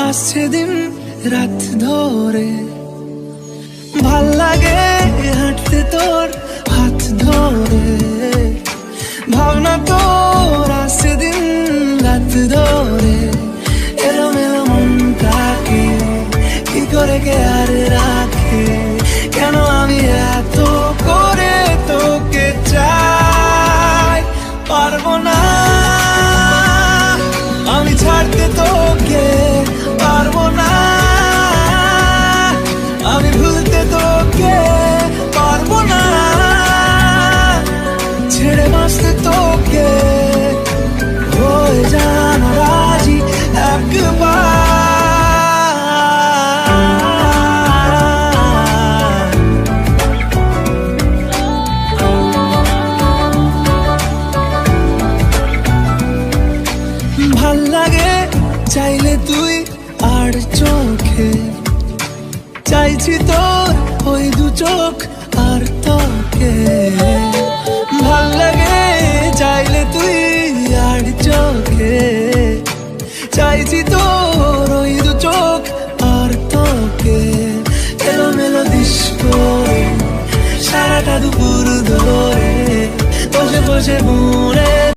আসছে দিন রাত ধরে, ভাল লাগে হাঁটতে তোর হাত ধরে। ভাবনা তোর আসছে দিন রাত ধরে, এলোমেলো মনটাকে কি করে কে আর রাখে। কেন আমি এত করে তোকে চাই, পারবো না আমি ছাড়তে তোকে, পারবো না আমি ভুলতে তোকে, পারবো না ছেড়ে বাঁচতে তোকে। হয়ে জানা রাজি একবার, ভাল লাগে চাইলে তুই আর চোখে, চাইছি তোর ওই দু চোখ আর তোকে। ভাল লাগে চাইলে তুই আর চোখে, চাইছি তোর ওই দু চোখ আর তোকে। এলোমেলো ডিস্কো সারাটা দুপুর ধরে বসে বসে মনে